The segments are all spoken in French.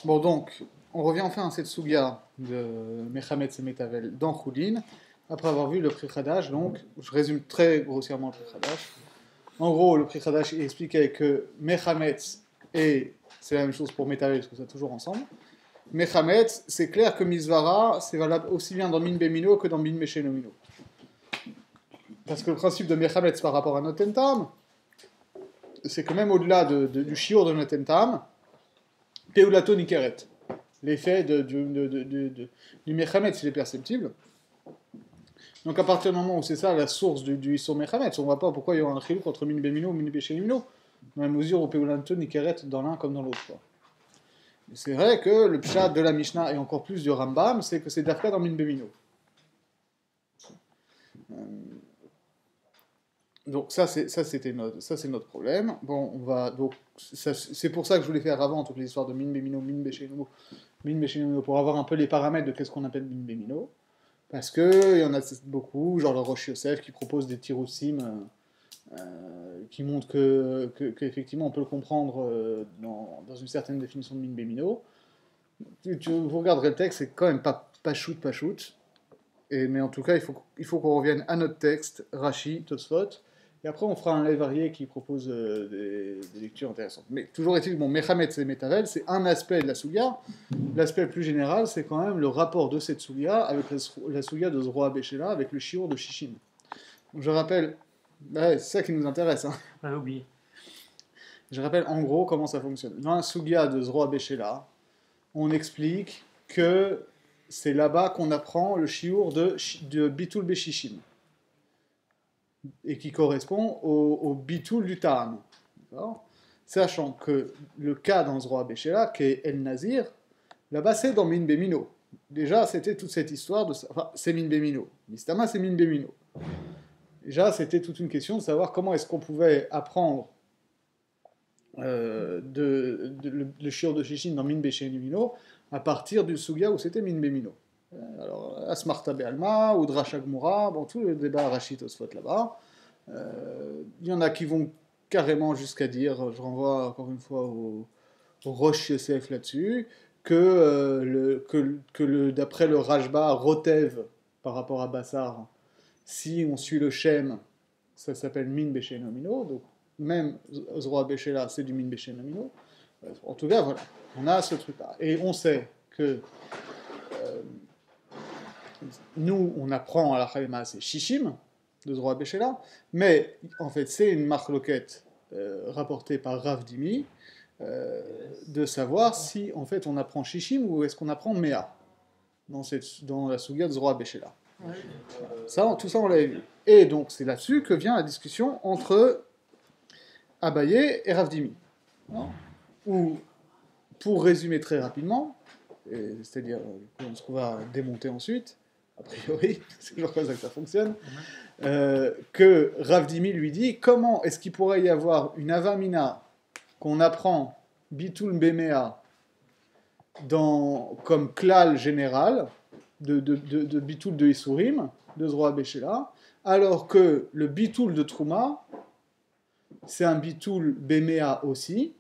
Bon, donc, on revient enfin à cette souga de Mechametz et Metavel dans Choulin, après avoir vu le Pri Chadash. Donc, je résume très grossièrement le Pri Chadash. En gros, le Pri Chadash expliquait que Mechametz, et c'est la même chose pour Metavel, parce que c'est toujours ensemble. Mechametz, c'est clair que Misvara, c'est valable aussi bien dans Min Bemino que dans Min Meshenomino. Parce que le principe de Mechametz par rapport à Notentam, c'est que même au-delà du shiur de Notentam, Peulato Nikeret, l'effet du Mechametz, il est perceptible. Donc à partir du moment où c'est ça la source du Issur Mechametz, on ne voit pas pourquoi il y aura un chiluk entre Min Bemino et Min Beshenomino, dans la mesure où Peulato Nikeret dans l'un comme dans l'autre. C'est vrai que le pshat de la Mishnah et encore plus du Rambam, c'est que c'est d'Afka dans Min Bemino. Donc ça c'est notre problème. Bon, on va donc c'est pour ça que je voulais faire avant toutes les histoires de Min Bemino, Min Beshenomino, pour avoir un peu les paramètres de qu'est-ce qu'on appelle Min Bemino, parce que il y en a beaucoup, genre le Rosh Yosef qui propose des tiroussim qui montrent qu'effectivement on peut le comprendre dans une certaine définition de Min Bemino. Vous regarderez le texte, c'est quand même pas shoot. Mais en tout cas, il faut qu'on revienne à notre texte, Rashi, Tosfot, et après on fera un lévarier qui propose des lectures intéressantes. Mais toujours est-il, bon, Mechametz et Metavel, c'est un aspect de la Souga. L'aspect plus général, c'est quand même le rapport de cette Souga avec la Souga de Zroa Béchéla, avec le Shiur de Shishim. Donc, je rappelle, c'est ça qui nous intéresse. Hein. On avait oublié. Je rappelle en gros comment ça fonctionne. Dans la Souga de Zroa Béchéla, on explique que c'est là-bas qu'on apprend le shiur de Bitul Beshishim, et qui correspond au Bitul du Ta'am. Sachant que le cas dans Zroa Béchéla, qui est El Nazir, là-bas c'est dans Min Bemino. Déjà, c'était toute cette histoire de. Enfin, c'est Min Bemino. Mistama, c'est Min Bemino. Déjà, c'était toute une question de savoir comment est-ce qu'on pouvait apprendre le shiur de Shishim dans Min Bemino à partir du Suga où c'était Min Bemino. Alors, Asmarta Be'alma, ou Drasha Gmura, bon, tout le débat Rachid Osfot là-bas. Il y en a qui vont carrément jusqu'à dire, je renvoie encore une fois au Rosh Yosef là-dessus, que d'après le Rajba, Rotev, par rapport à Bassar, si on suit le Shem, ça s'appelle Min Beshenomino, donc même Zroa Béchéla, c'est du Min Beshenomino. En tout cas, voilà, on a ce truc-là. Et on sait que nous, on apprend à la Khalema, c'est Shishim, de Zroa Béchéla, mais en fait, c'est une marloquette rapportée par Rav Dimi, de savoir si, en fait, on apprend Shishim ou est-ce qu'on apprend Mea, dans la Souga de Zroa Béchéla. Tout ça, on l'avait vu. Et donc, c'est là-dessus que vient la discussion entre Abaye et Rav Dimi. Ou, pour résumer très rapidement, c'est-à-dire ce qu'on va démonter ensuite, a priori, c'est toujours comme ça que ça fonctionne, que Rav Dimi lui dit comment est-ce qu'il pourrait y avoir une avamina qu'on apprend bitul bemea comme klal général de bitul de Isurim, de Zroa Béchéla, alors que le bitul de Trouma, c'est un bitul bemea aussi,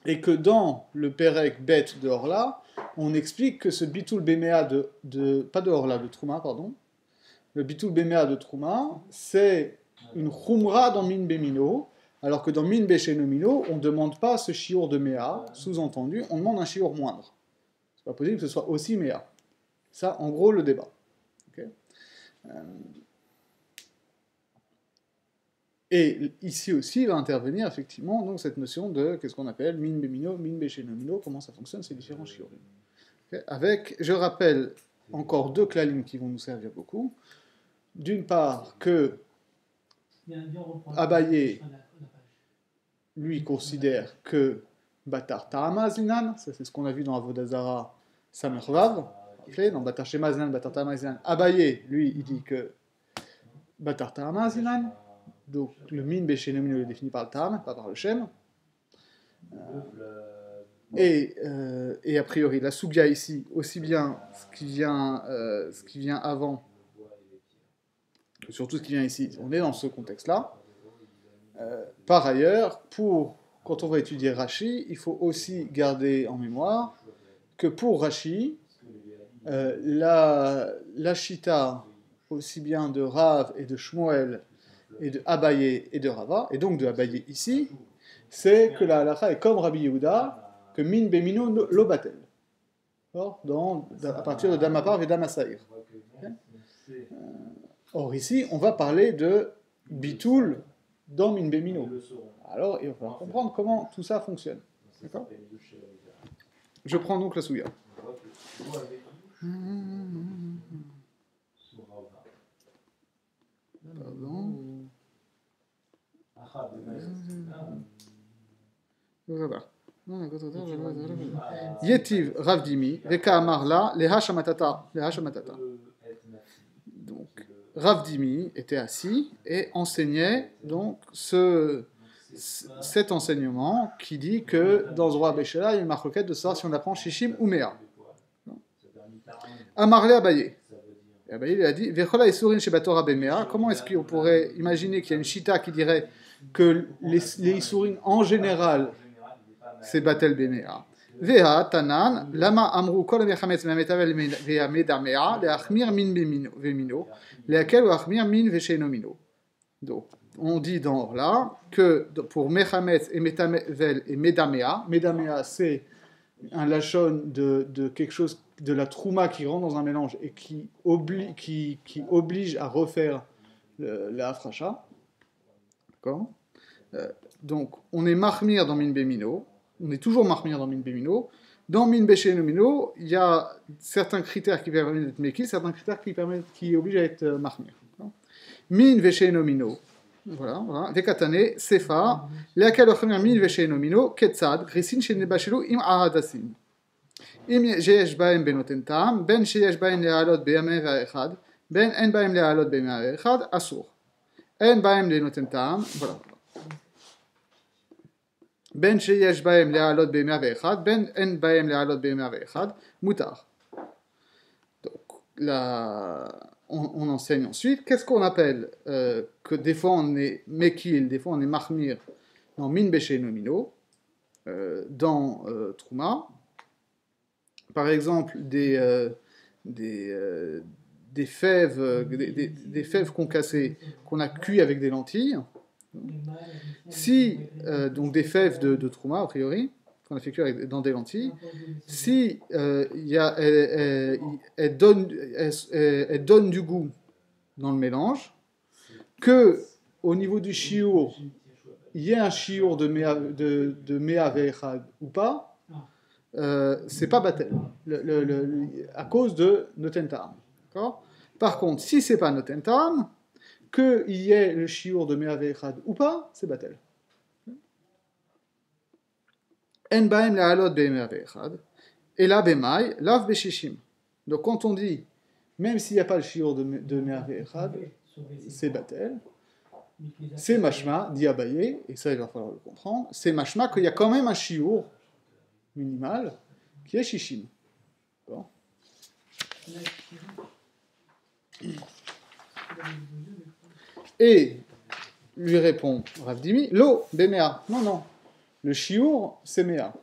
et que dans le Perek Bet de Orla, on explique que ce bitul bemea pas de Orla, de Trouma, pardon, le bitul bemea de Trouma, c'est une chumra dans Min Bemino, alors que dans Min Beshenomino, on ne demande pas ce shiur de mea, sous-entendu, on demande un shiur moindre. C'est pas possible que ce soit aussi mea. Ça, en gros, le débat. Okay. Et ici aussi va intervenir effectivement donc, cette notion de qu'est-ce qu'on appelle Min Bemino, Min Beshenomino, comment ça fonctionne, ces différents shiurim. Okay. Avec, je rappelle, encore deux klalim qui vont nous servir beaucoup. D'une part, que Abaye, lui, considère que Batar Ta'ama Zinan, ça c'est ce qu'on a vu dans Avodazara Samervav, dans Batar Shema Zinan, Batar Ta'ama Zinan. Abaye, lui, il dit que Batar Ta'ama Zinan, donc le Min Beshenomino est défini par le Ta'am, pas par le Shem. Et a priori, la Sugya ici, aussi bien ce qui vient avant, surtout ce qui vient ici, on est dans ce contexte-là. Par ailleurs, pour quand on va étudier Rashi, il faut aussi garder en mémoire que pour Rashi, la Shita, aussi bien de Rav et de Shmuel, et de Abaye et de Rava, et donc de Abaye ici, c'est que la halakha est comme Rabbi Yehuda, que min bemino lo batel. À partir de Damapar et Damasaïr. Or ici, on va parler de Bitoul dans min bemino. Alors, il va falloir comprendre comment tout ça fonctionne. D'accord ? Je prends donc la souya. Pardon. Yetiv Rav Dimi, Veka Amarla, Leha Shamatata. Donc, Rav Dimi était assis et enseignait donc cet enseignement qui dit que dans Zroa Béchéla, il y a une marquette de savoir si on apprend Shishim ou Mea. Amarle Abaye. Et Abaye lui a dit Vechola Isurin Shebatora Bemea. Comment est-ce qu'on pourrait imaginer qu'il y a une chita qui dirait que les Isurin en général c'est Batel Bemea. Veha Tanan, Lama Amru Kol Mechametz Metavel Vea Medamea, Leachmir Min Vemino, Leakel ou Achmir Min Veshenomino. Donc, on dit dans là que pour Mechametz et Metavel et Medamea, Medamea c'est un lachon de quelque chose, de la trouma qui rentre dans un mélange et qui oblige à refaire la afracha. D'accord ? Donc, on est mahmir dans Min Bemino. On est toujours mahmir dans Min Bemino. Dans Min Beshenomino, il y a certains critères qui permettent d'être mekil, certains critères qui obligent à être mahmir. Min Veshenomino. Voilà. Vekatane, Sefa, Leakel Ochemir Min Veshenomino, Ketzad, Grisin Shenebashelu im Ahadasin. Im Sheyesh Baem Benoten Tam, Ben Sheyesh Baem Lealot Be'ameh Va'echad, Ben En Baem Lealot Be'ameh Va'echad, Asur. En Baem Lenoten Tam, voilà. Ben sheyesh baem le'alot be'mea ve'echad, ben en baem le'alot be'mea ve'echad, mutar. Donc, on enseigne ensuite, qu'est-ce qu'on appelle que des fois on est mekil, des fois on est mahmir dans min beshenomino, dans Trouma. Par exemple, des fèves concassées qu'on a cuit avec des lentilles. Si, donc des fèves de Trouma, a priori, qu'on a fait cuire dans des lentilles, si elles donnent du goût dans le mélange, que au niveau du chiour, il y ait un chiour de Mea Ve'echad ou pas, c'est pas batel, à cause de Noten Ta'am. Par contre, si c'est pas Noten Ta'am, qu'il y ait le chiour de Mea Ve'echad ou pas, c'est batel. En baem le'alot be'mea ve'echad, et la b'mai, lav be'shishim. Donc quand on dit, même s'il n'y a pas le chiour de Mea Ve'echad, c'est batel, c'est mashma, dit Abaye, et ça il va falloir le comprendre, c'est mashma qu'il y a quand même un chiour minimal qui est shishim. Bon. Et lui répond Rav Dimi, lo bemea. Non, le chiour c'est mea.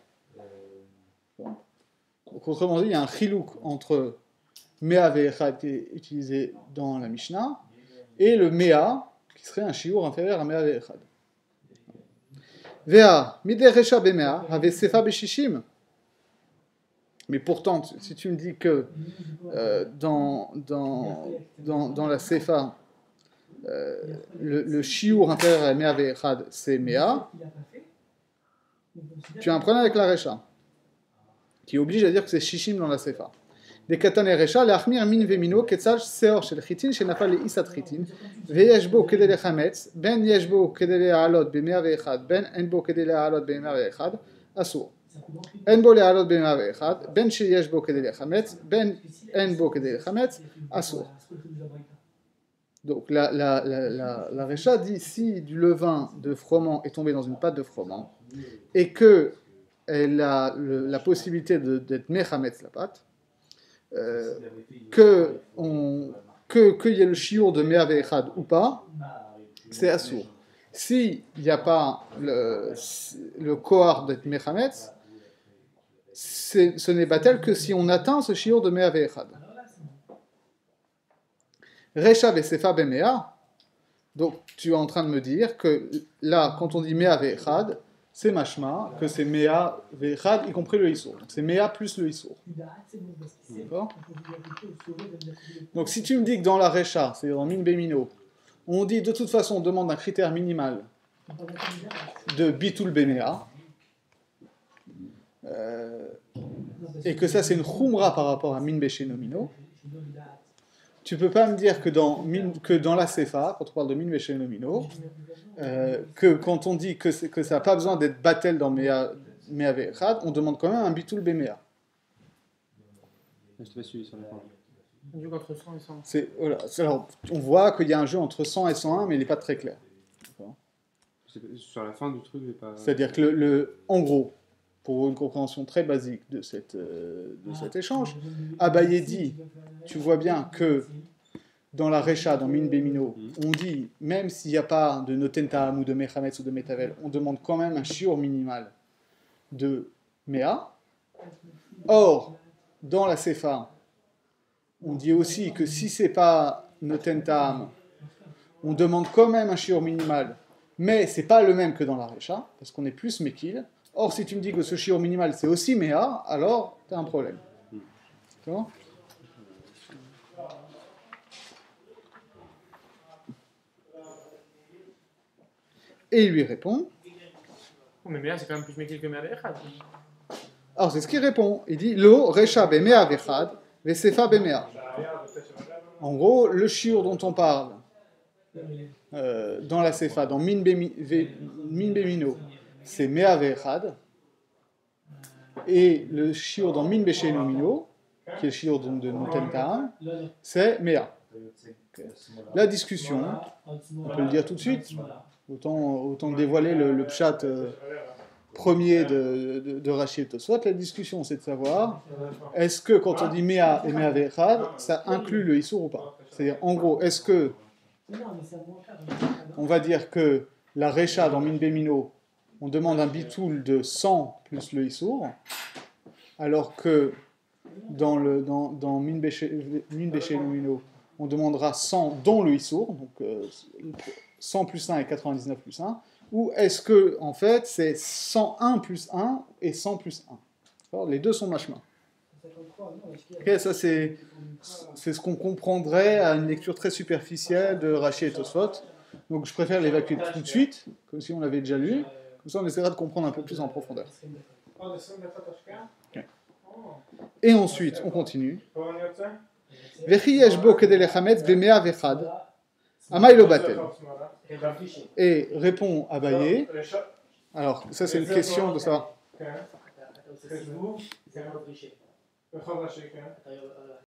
Donc, autrement dit, il y a un chilouk entre mea ve'echad qui est utilisé dans la Mishnah et le mea qui serait un chiour inférieur à mea ve'echad. Vea mideresha bemea ave sefa beshishim. Mais pourtant, si tu me dis que dans la sefa le chiour inférieur à Mea Ve'echad, c'est Mea, tu as un problème avec la Recha, qui oblige à dire que c'est Shishim dans la Sefa. Des Katane Recha, l'Achmir Min Vemino, Ketzal Seor Shel Chitin, Shenafal Le Isat Chitin, Veyeshbo Kedele Chametz, Ben Yeshbo Kedele Alot Bemea Ve'echad, Ben Enbo Kedele Alot Bemea Ve'echad, Asur. Enbo Le Alot Bemea Ve'echad, Ben Sheyeshbo Kedele Chametz, Ben Enbo Kedele Chametz, Asur. Donc la Recha dit si du levain de froment est tombé dans une pâte de froment et que elle a la possibilité d'être mechametz la pâte, qu'il y ait le chiour de Mea Ve'echad ou pas, c'est assour. s'il n'y a pas le kohar d'être Mechametz, ce n'est pas tel que si on atteint ce shiur de Mea Ve'echad. Recha Ve'sefa Be'mea, donc tu es en train de me dire que là, quand on dit Mea Ve'echad, c'est mashma, que c'est Mea Ve'echad, y compris le Issour. Donc c'est Mea plus le Issour. D'accord ? Donc si tu me dis que dans la Recha, c'est-à-dire dans Min Bemino, on dit de toute façon, on demande un critère minimal de Bitul Bemea, et que ça c'est une Khumra par rapport à Min Beshe Nomino, tu peux pas me dire que dans la Sefa, quand on parle de Min Beshe Nomino, que quand on dit que ça n'a pas besoin d'être Batel dans Mea Ve'echad, on demande quand même un Bitul Bemea. Je t'ai pas suivi sur le point. Un jeu entre 100 et 100. Voilà. Alors, on voit qu'il y a un jeu entre 100 et 101, mais il n'est pas très clair. Sur la fin du truc, j'ai pas. C'est-à-dire que, en gros, pour une compréhension très basique de cet échange, Abaye dit, tu vois bien que dans la Recha, dans Min Bemino, on dit, même s'il n'y a pas de Noten Ta'am ou de Mechametz ou de Metavel, on demande quand même un shiur minimal de Mea. Or, dans la Sefa, on dit aussi que si c'est pas Noten Ta'am, on demande quand même un shiur minimal, mais c'est pas le même que dans la Recha, parce qu'on est plus Mekil. Or, si tu me dis que ce shiur minimal c'est aussi Mea, alors tu as un problème. D'accord ? Et il lui répond. Oh, mais Mea, c'est quand même plus méquille que Mea Ve'echad. Alors, c'est ce qu'il répond. Il dit Lo Recha Bemea Vechad, Vesefa Bemea. En gros, le shiur dont on parle dans la Sefa, dans Min Bemino, c'est Mea Vechad. Et le shiur dans Min Beshe Nomino, qui est le shiur de Noten Ta'am, c'est Mea. La discussion, on peut le dire tout de suite, autant dévoiler le pshat premier de Rashi et Tosfot. La discussion, c'est de savoir, est-ce que quand on dit Mea et Mea Ve'echad, ça inclut le Issour ou pas ? C'est-à-dire, en gros, est-ce que on va dire que la Recha dans Min Bemino, on demande un bitoul de 100 plus le Issour, alors que dans Min Beshe Nomino, on demandera 100 dont le Issour, donc 100 plus 1 et 99 plus 1, ou est-ce que, en fait, c'est 101 plus 1 et 100 plus 1 ? Alors, les deux sont machma. Okay, ça, c'est ce qu'on comprendrait à une lecture très superficielle de Rashi et Tosfot. Donc, je préfère l'évacuer tout de suite, comme si on l'avait déjà lu. Comme ça, on essaiera de comprendre un peu plus en profondeur. Okay. Et ensuite, on continue. Et répond Abaye. Alors, ça, c'est une question de ça.